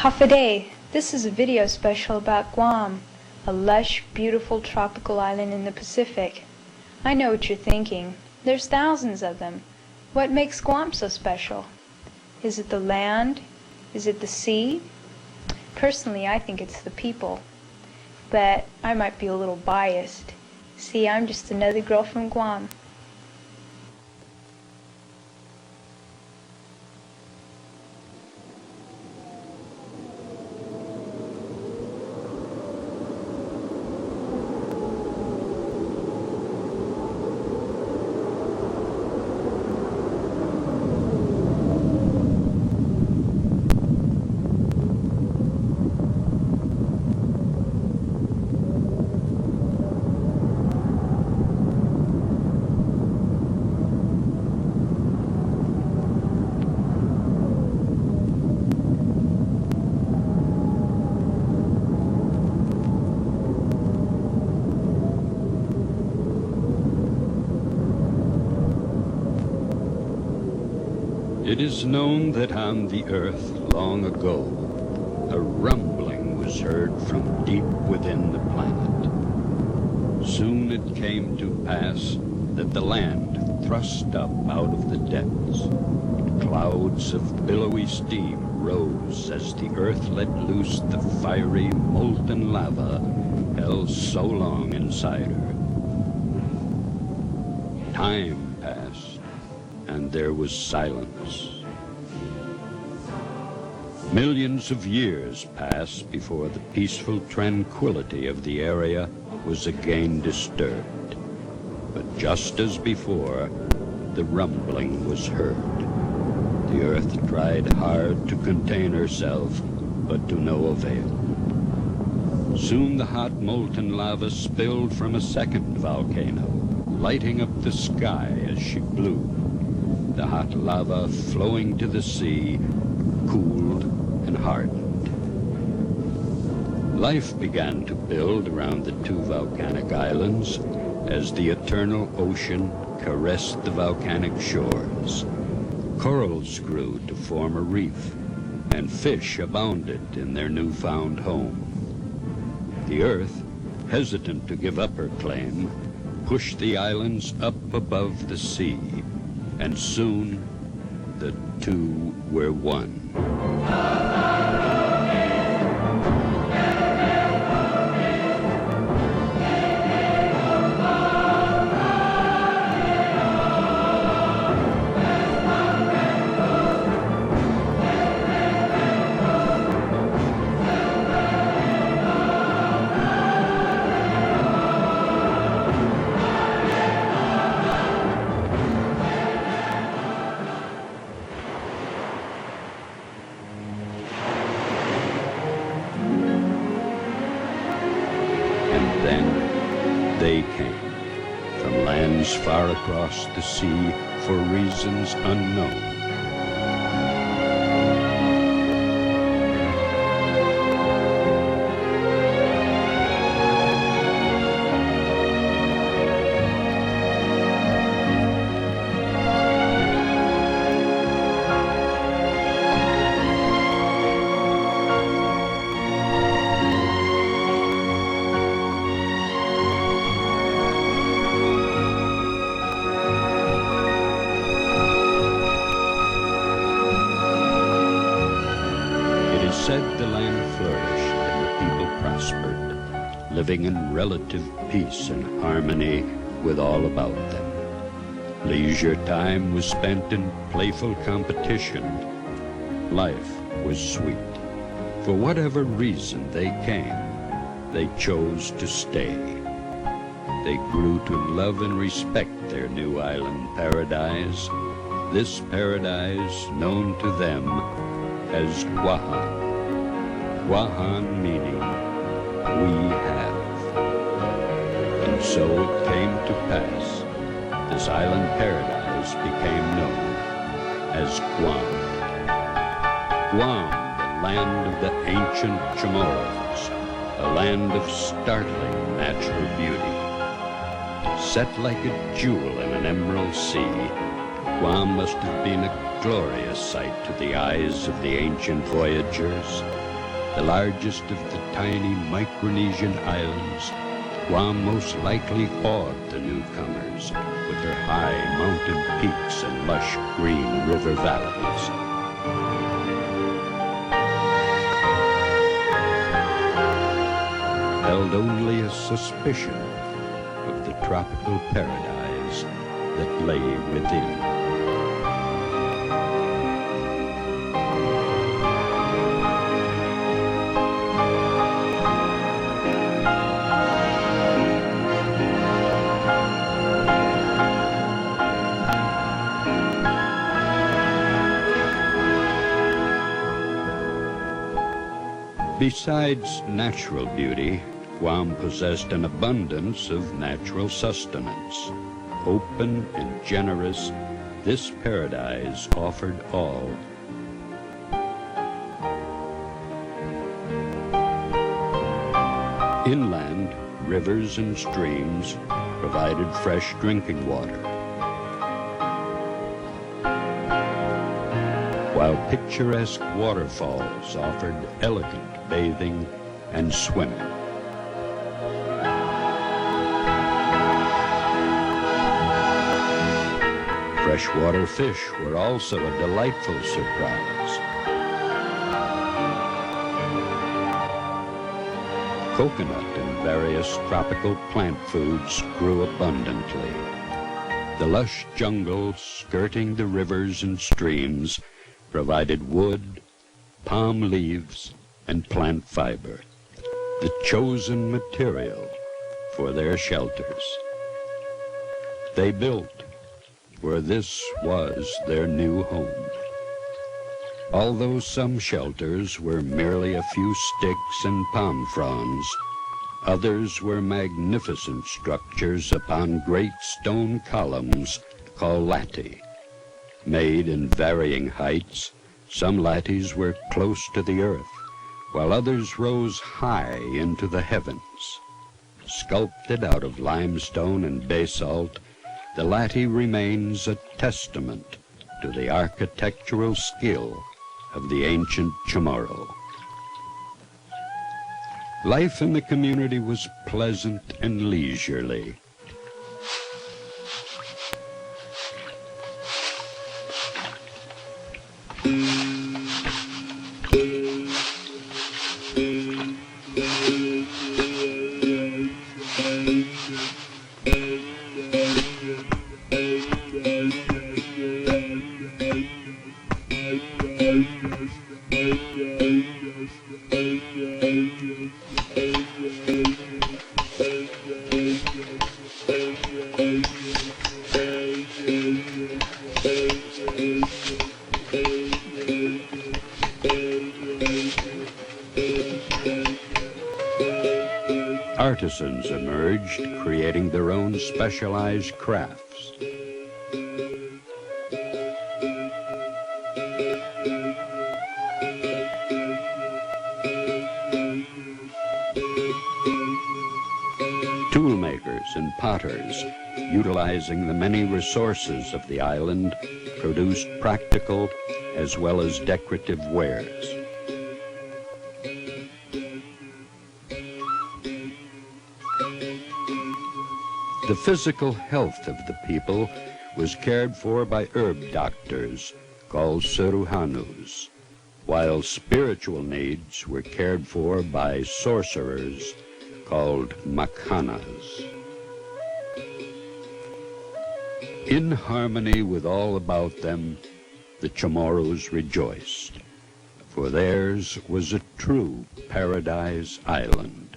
Hafaday, this is a video special about Guam, a lush, beautiful tropical island in the Pacific. I know what you're thinking. There's thousands of them. What makes Guam so special? Is it the land? Is it the sea? Personally, I think it's the people. But I might be a little biased. See, I'm just another girl from Guam. It is known that on the earth long ago, a rumbling was heard from deep within the planet. Soon it came to pass that the land thrust up out of the depths. Clouds of billowy steam rose as the earth let loose the fiery, molten lava held so long inside her. Time passed, and there was silence. Millions of years passed before the peaceful tranquility of the area was again disturbed. But just as before, the rumbling was heard. The earth tried hard to contain herself, but to no avail. Soon the hot molten lava spilled from a second volcano, lighting up the sky as she blew. The hot lava flowing to the sea cooled and hardened. Life began to build around the two volcanic islands as the eternal ocean caressed the volcanic shores. Corals grew to form a reef, and fish abounded in their newfound home. The earth, hesitant to give up her claim, pushed the islands up above the sea, and soon the two were one. Then they came, from lands far across the sea for reasons unknown. Said the land flourished and the people prospered, living in relative peace and harmony with all about them. Leisure time was spent in playful competition. Life was sweet. For whatever reason they came, they chose to stay. They grew to love and respect their new island paradise, this paradise known to them as Guam. Guam meaning we have. And so it came to pass, this island paradise became known as Guam. Guam, the land of the ancient Chamorros, a land of startling natural beauty. Set like a jewel in an emerald sea, Guam must have been a glorious sight to the eyes of the ancient voyagers. the largest of the tiny Micronesian islands, Guam most likely awed the newcomers with her high mountain peaks and lush green river valleys. Held only a suspicion of the tropical paradise that lay within. Besides natural beauty, Guam possessed an abundance of natural sustenance. Open and generous, this paradise offered all. Inland, rivers and streams provided fresh drinking water, while picturesque waterfalls offered elegant bathing and swimming. Freshwater fish were also a delightful surprise. Coconut and various tropical plant foods grew abundantly. The lush jungles skirting the rivers and streams provided wood, palm leaves, and plant fiber, the chosen material for their shelters. They built where this was their new home. Although some shelters were merely a few sticks and palm fronds, others were magnificent structures upon great stone columns called lati. Made in varying heights, some latis were close to the earth, while others rose high into the heavens. Sculpted out of limestone and basalt, the lati remains a testament to the architectural skill of the ancient Chamorro. Life in the community was pleasant and leisurely. Artisans emerged, creating their own specialized crafts. Toolmakers and potters, utilizing the many resources of the island, produced practical as well as decorative wares. The physical health of the people was cared for by herb doctors called Seruhanus, while spiritual needs were cared for by sorcerers called Makhanas. In harmony with all about them, the Chamorros rejoiced, for theirs was a true paradise island.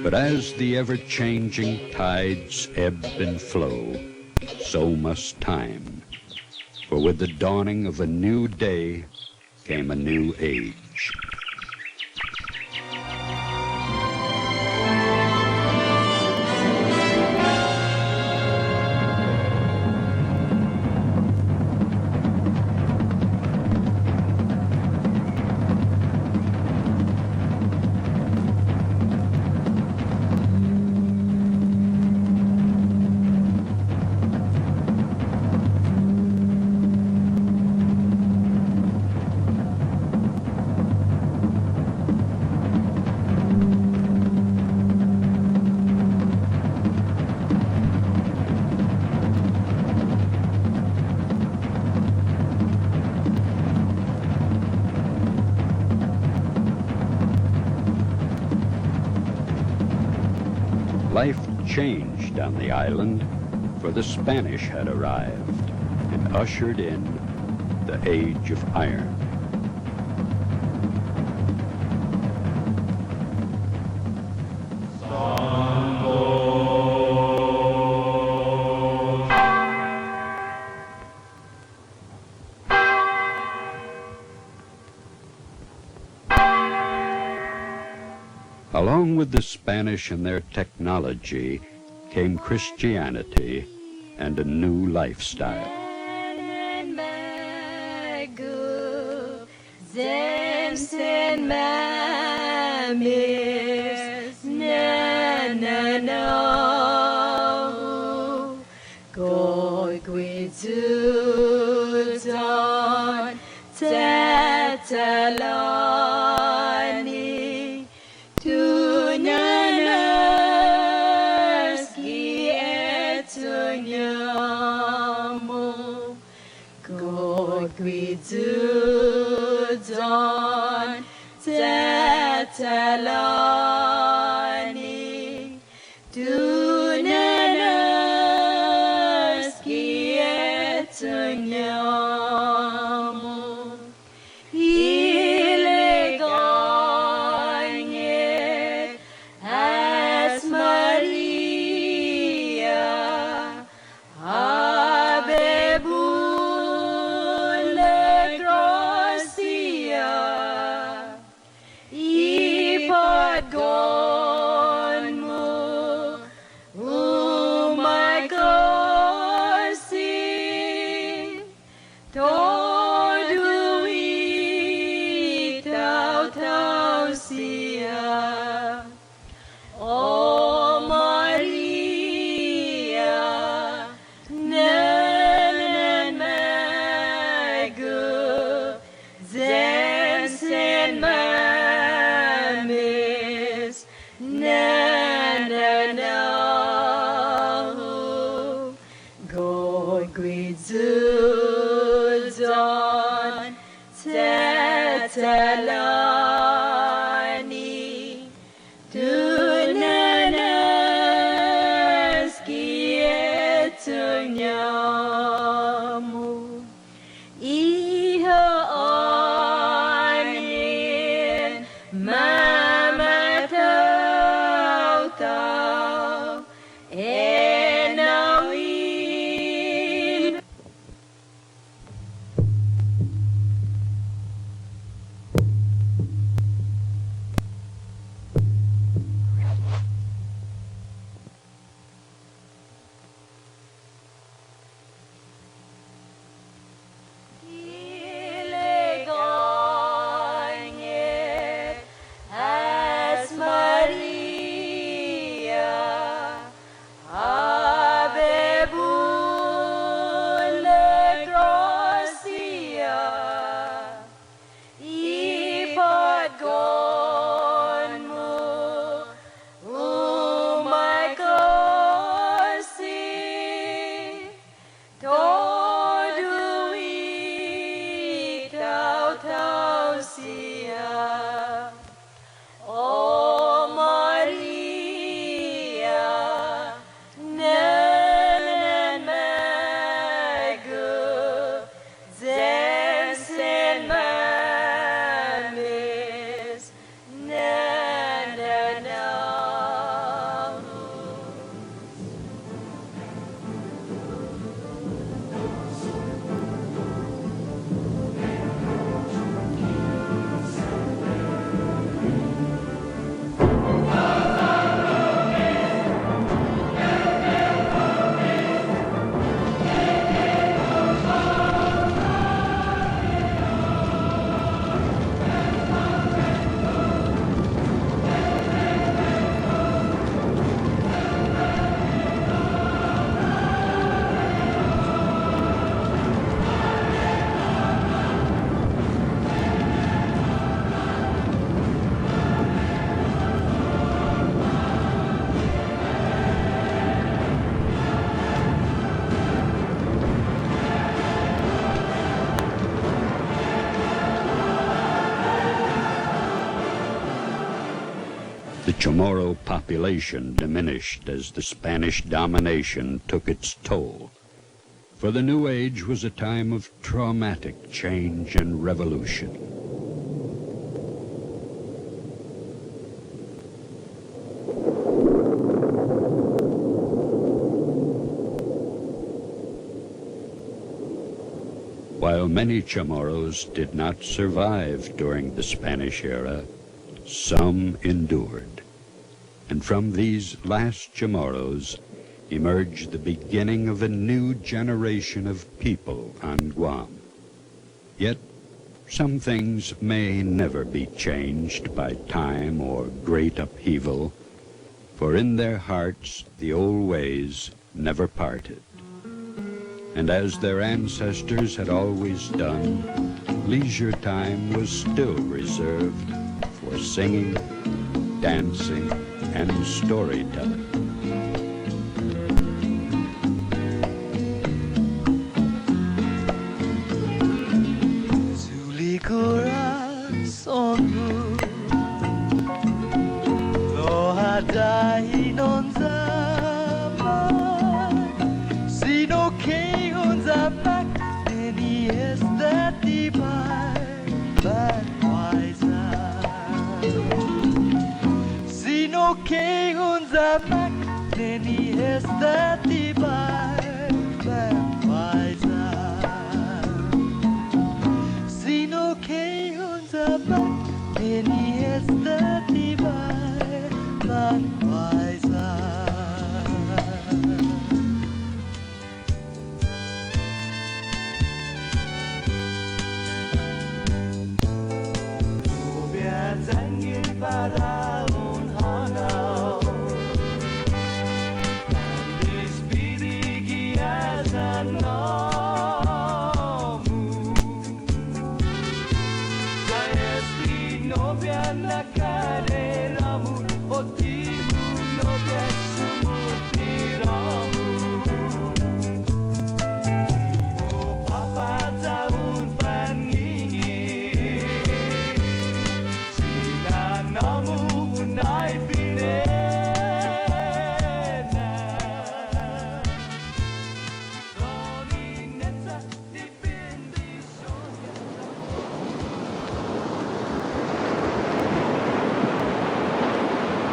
But as the ever-changing tides ebb and flow, so must time. For with the dawning of a new day came a new age. Life changed on the island, for the Spanish had arrived and ushered in the Age of Iron. Along with the Spanish and their technology came Christianity and a new lifestyle. Sin The Chamorro population diminished as the Spanish domination took its toll, for the New Age was a time of traumatic change and revolution. While many Chamorros did not survive during the Spanish era, some endured. And from these last Chamorros emerged the beginning of a new generation of people on Guam. Yet some things may never be changed by time or great upheaval, for in their hearts the old ways never parted. And as their ancestors had always done, leisure time was still reserved for singing, dancing, and storytelling. Suli corazonmu lo ada non zaman sino que un zaman ni esta divine but wiser sino que un zaman ni esta divine but wiser sino que un zaman ni esta divine but wiser. Para un hanao Andis bidigi as an nomu Sayesti novia na careramu Otimu novia sumutiramu Ibu papa tahun pangingi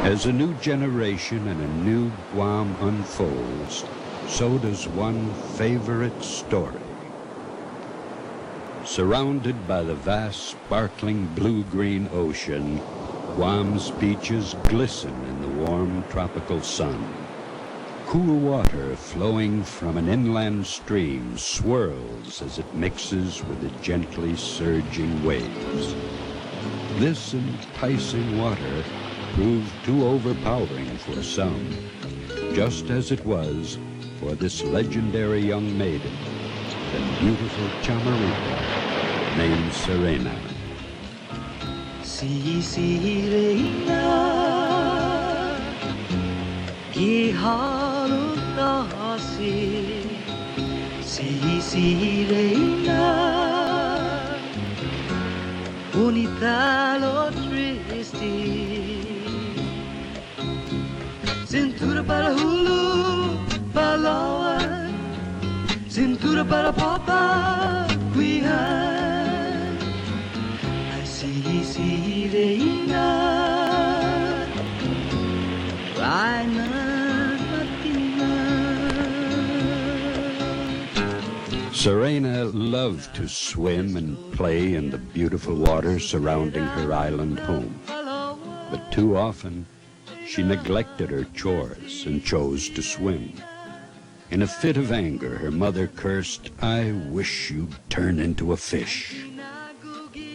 As a new generation and a new Guam unfolds, so does one favorite story. Surrounded by the vast, sparkling blue-green ocean, Guam's beaches glisten in the warm tropical sun. Cool water flowing from an inland stream swirls as it mixes with the gently surging waves. This enticing water proved too overpowering for some, just as it was for this legendary young maiden, the beautiful Chamarita named Serena. Serena, Serena, bonita lo triste, cintura para hulu, Palawan, cintura para papa, Quihan. I see Serena, Raina Fatima. Serena loved to swim and play in the beautiful water surrounding her island home, but too often she neglected her chores and chose to swim. In a fit of anger, her mother cursed, "I wish you'd turn into a fish."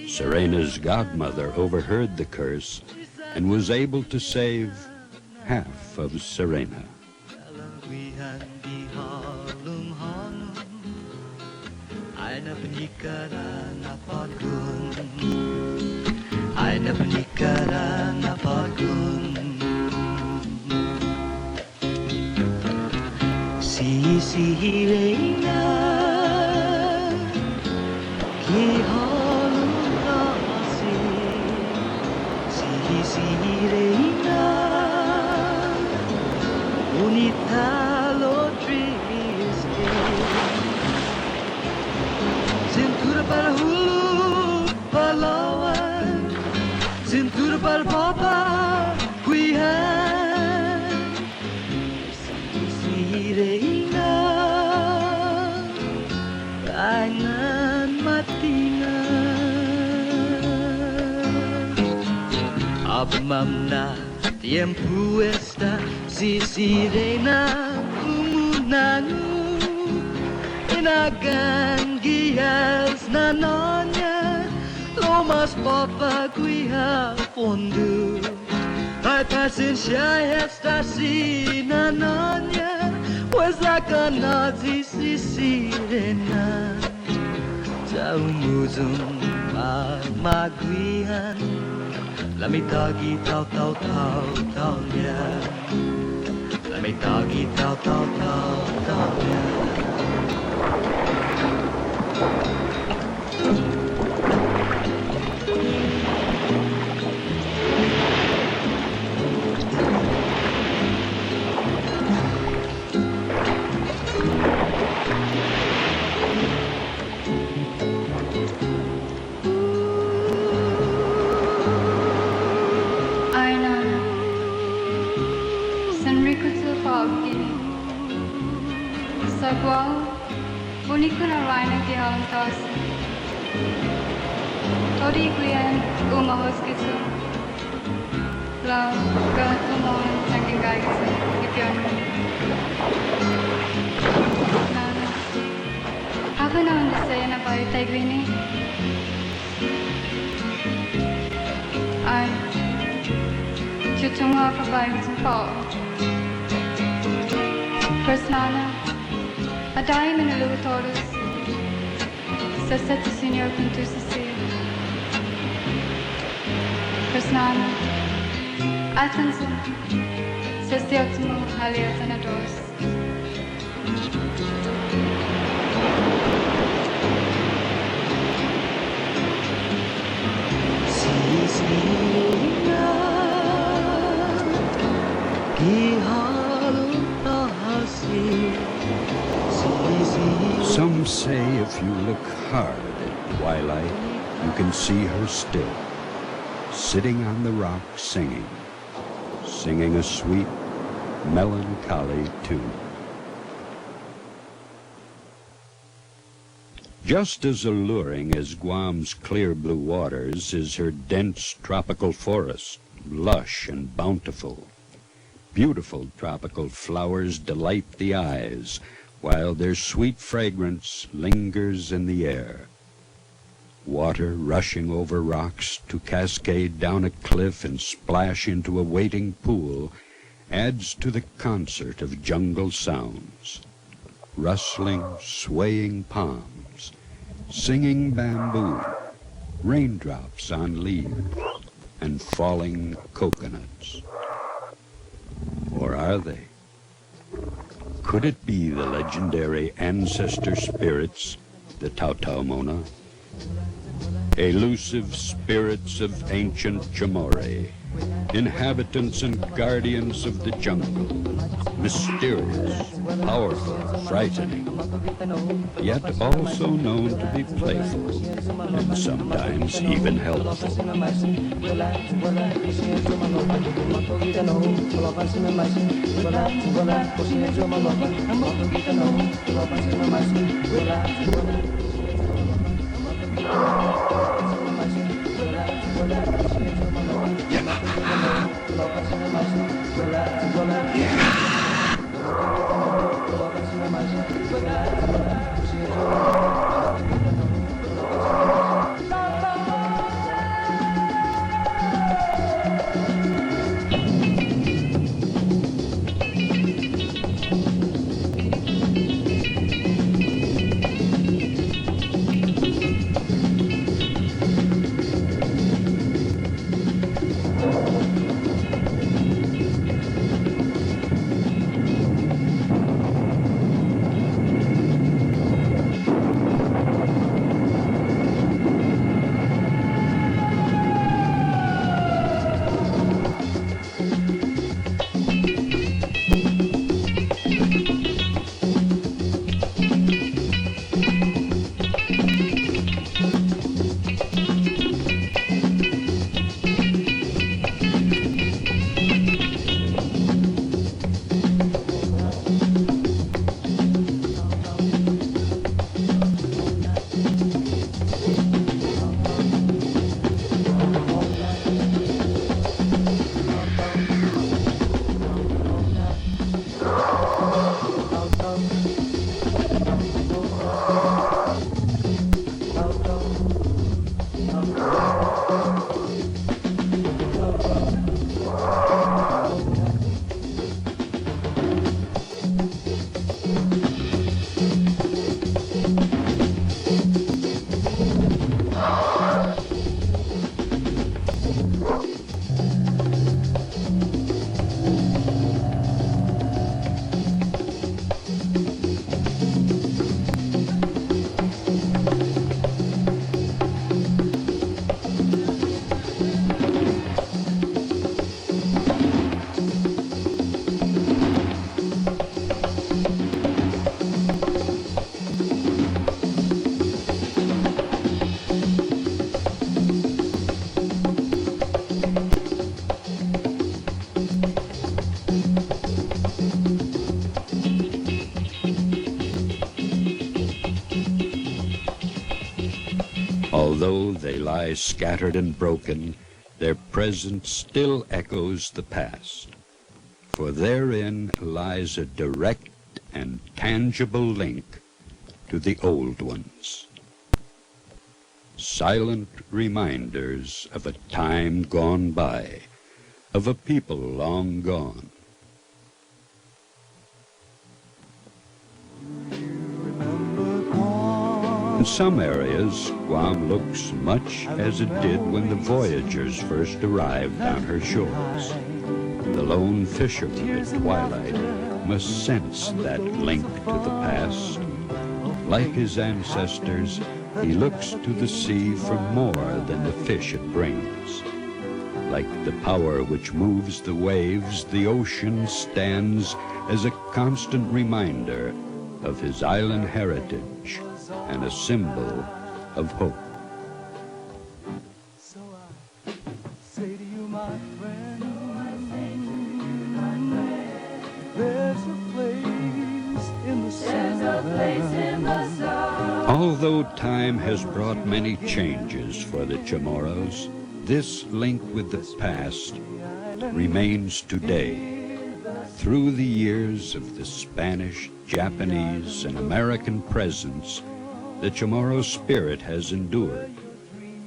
Serena's godmother overheard the curse and was able to save half of Serena. Serena, Serena. Nitalo triste Cintura para hulu Palawan Cintura para papa Kuihan Serena Kainan matingan Abmamna tiempo está si Serena umunanu Inagan guias na nonya Lomas papa guia fondo Ai paciencia esta si na nonya Pues la canazi si Serena Zaumuzum maguian Let me doggy tau tau tau tau yeah. Let me doggy tau tau tau tau yeah. Sa Guam, bonito na rhino que halantas. Tori guian umahos kisu. La galatumon saking gaisa ipion. Nana. Apa na onda saya na bayo taigwini? Ay. Chutunga pa bayo sa pao. First Nana. Adai menelutores, sasete senhor contusisi. Persnana, atenção, sestiotimo aliatanadores. Some say if you look hard at twilight, you can see her still, sitting on the rock singing a sweet, melancholy tune. Just as alluring as Guam's clear blue waters is her dense tropical forest, lush and bountiful. Beautiful tropical flowers delight the eyes, while their sweet fragrance lingers in the air. Water rushing over rocks to cascade down a cliff and splash into a waiting pool adds to the concert of jungle sounds. Rustling, swaying palms, singing bamboo, raindrops on leaves, and falling coconuts. Or are they? Could it be the legendary ancestor spirits, the Tautaumona? Elusive spirits of ancient Chamorro, inhabitants and guardians of the jungle, mysterious, powerful, frightening, yet also known to be playful and sometimes even helpful. Although they lie scattered and broken, their presence still echoes the past, for therein lies a direct and tangible link to the old ones. Silent reminders of a time gone by, of a people long gone. In some areas, Guam looks much as it did when the voyagers first arrived on her shores. The lone fisherman at twilight must sense that link to the past. Like his ancestors, he looks to the sea for more than the fish it brings. Like the power which moves the waves, the ocean stands as a constant reminder of his island heritage and a symbol of hope. So I say to you, my friend, there's a place in the sun. Although time has brought many changes for the Chamorros, this link with the past remains today. Through the years of the Spanish, Japanese, and American presence, the Chamorro spirit has endured,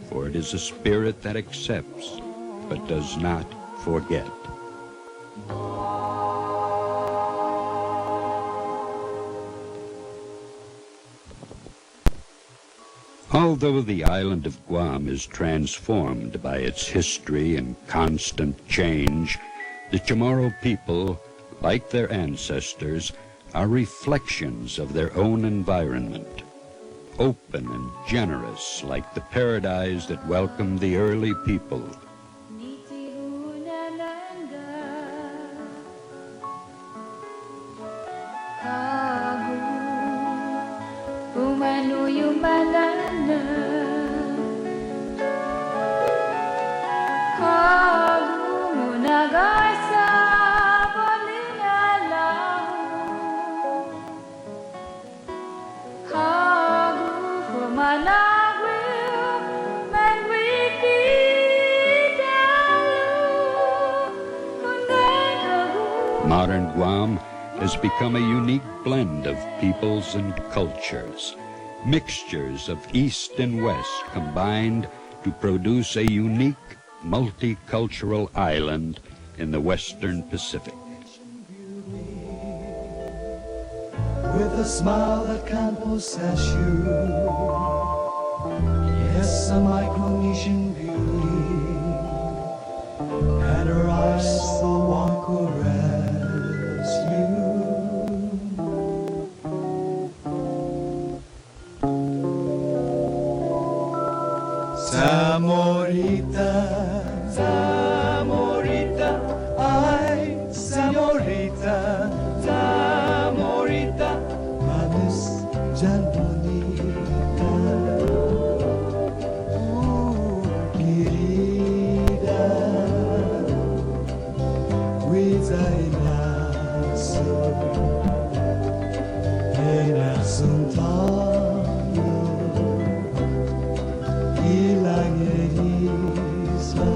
for it is a spirit that accepts but does not forget. Although the island of Guam is transformed by its history and constant change, the Chamorro people, like their ancestors, are reflections of their own environment, open and generous like the paradise that welcomed the early people. Modern Guam has become a unique blend of peoples and cultures, mixtures of East and West combined to produce a unique multicultural island in the Western Pacific. With a smile that can't possess you, yes, a Micronesian beauty, and her eyes so warm caress you. Zamorita, Zamorita, ay, Zamorita, Zamorita, manis jan bonita, querida, cuidainazo, en asuntayo, ilang isla.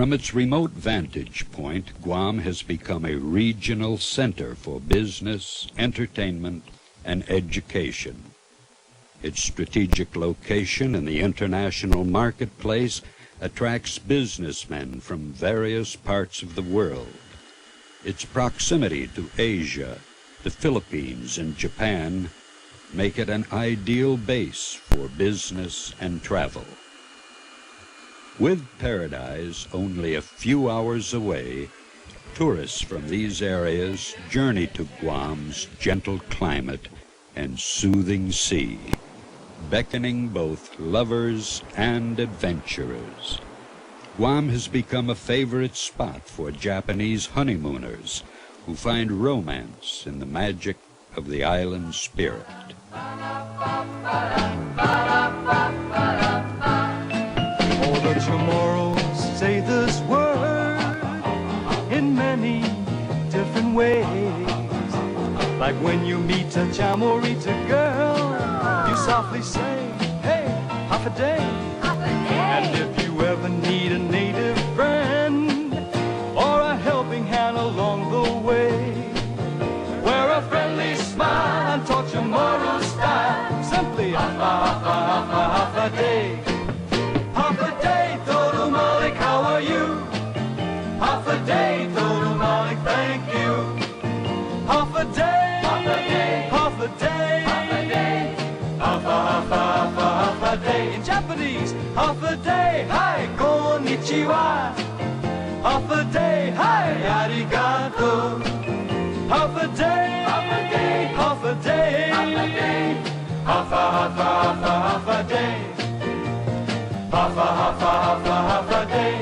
From its remote vantage point, Guam has become a regional center for business, entertainment, and education. Its strategic location in the international marketplace attracts businessmen from various parts of the world. Its proximity to Asia, the Philippines, and Japan make it an ideal base for business and travel. With Paradise only a few hours away, tourists from these areas journey to Guam's gentle climate and soothing sea, beckoning both lovers and adventurers. Guam has become a favorite spot for Japanese honeymooners who find romance in the magic of the island spirit. Oh, the Chamorros say this word in many different ways. Like when you meet a Chamorita girl, you softly say, hey, half a day. And if you ever need a native friend or a helping hand along the way, wear a friendly smile and talk Chamorro style. Simply half a day. Half a day, Todo Malik, how are you? Half a day, Todo Malik, thank you. Half a day, half a day, half a day, half a day, half a day. In Japanese, half a day, hi, konnichiwa. Half a day, hi, arigato. Half a day, half a day, half a day, half a day, half a day. Half a day. Half a day.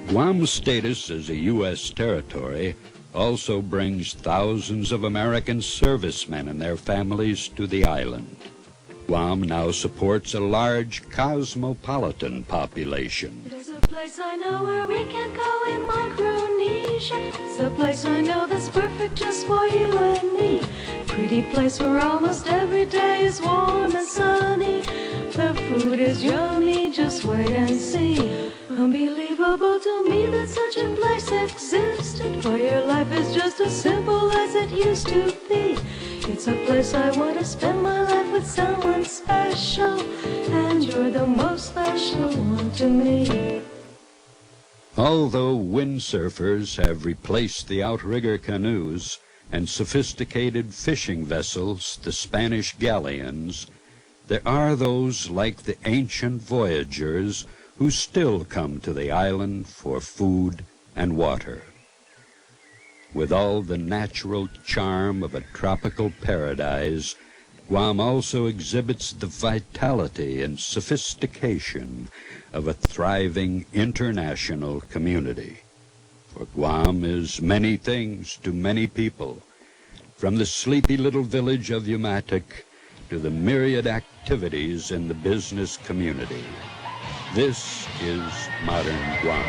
Guam's status as a U.S. territory also brings thousands of American servicemen and their families to the island. Guam now supports a large cosmopolitan population. There's a place I know where we can go in Micronesia. It's a place I know that's perfect just for you and me. Pretty place where almost every day is warm and sunny. The food is yummy, just wait and see. Unbelievable to me that such a place existed, for your life is just as simple as it used to be. It's a place I want to spend my life with someone special, and you're the most special one to me. Although windsurfers have replaced the outrigger canoes and sophisticated fishing vessels, the Spanish galleons, there are those like the ancient voyagers who still come to the island for food and water. With all the natural charm of a tropical paradise, Guam also exhibits the vitality and sophistication of a thriving international community. For Guam is many things to many people, from the sleepy little village of Umatic to the myriad activities in the business community. This is modern Guam.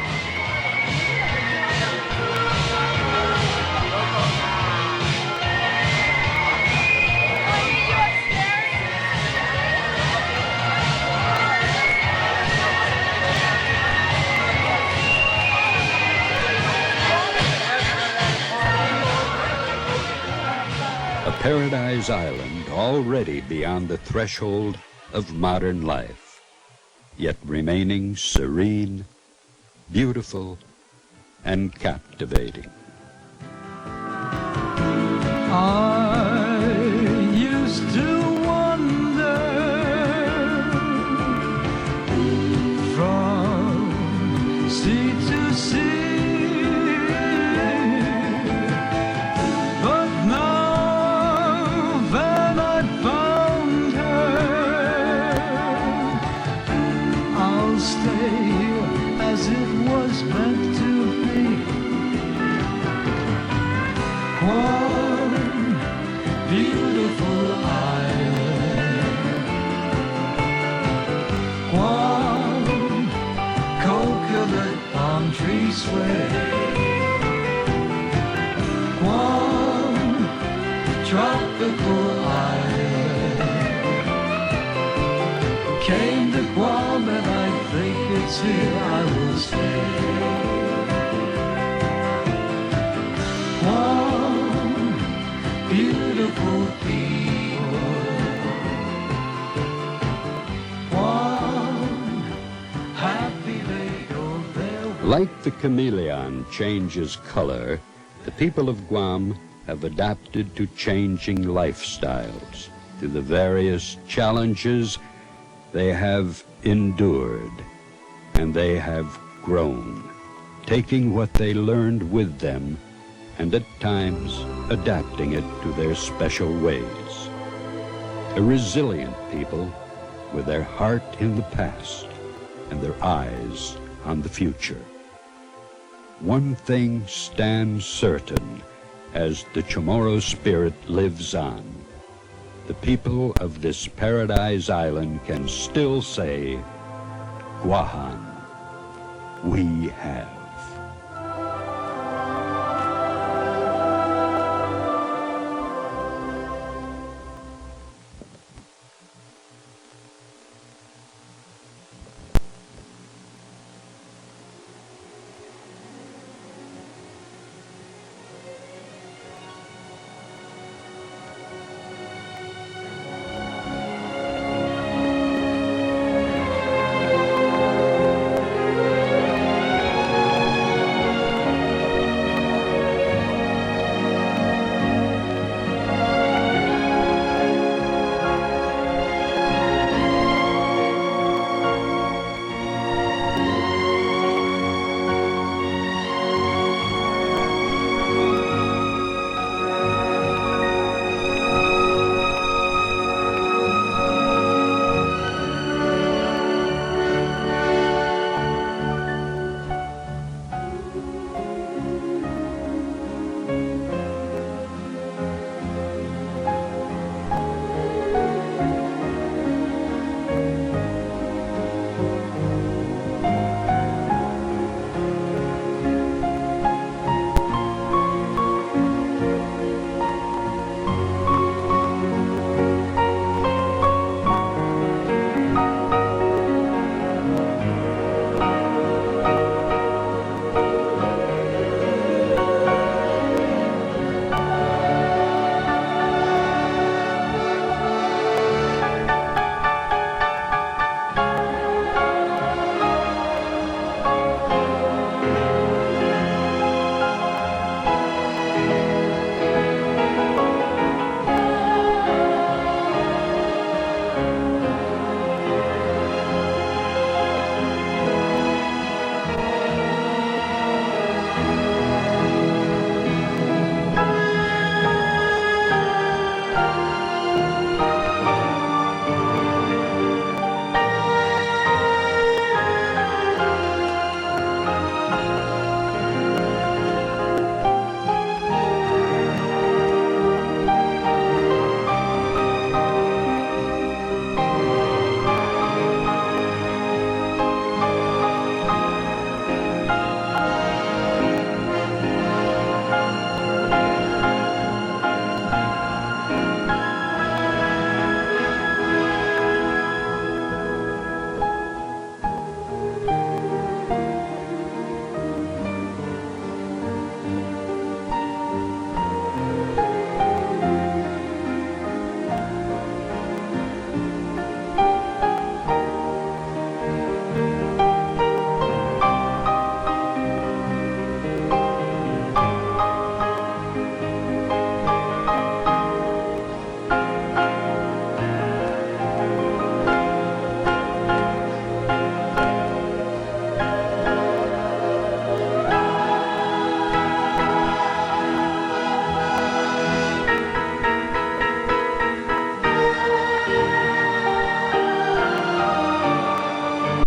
A paradise island already beyond the threshold of modern life, yet remaining serene, beautiful, and captivating. I used to wonder from sea to sea, but now that I found her, I'll stay here as it was meant to be. One beautiful island, one coconut palm tree sway, one tropical island. it's here I will stay. One beautiful people, one happy they go their way. Like the chameleon changes color, the people of Guam have adapted to changing lifestyles. Through the various challenges they have endured, and they have grown, taking what they learned with them and at times adapting it to their special ways. A resilient people with their heart in the past and their eyes on the future. One thing stands certain as the Chamorro spirit lives on. The people of this paradise island can still say, Guahan, we have.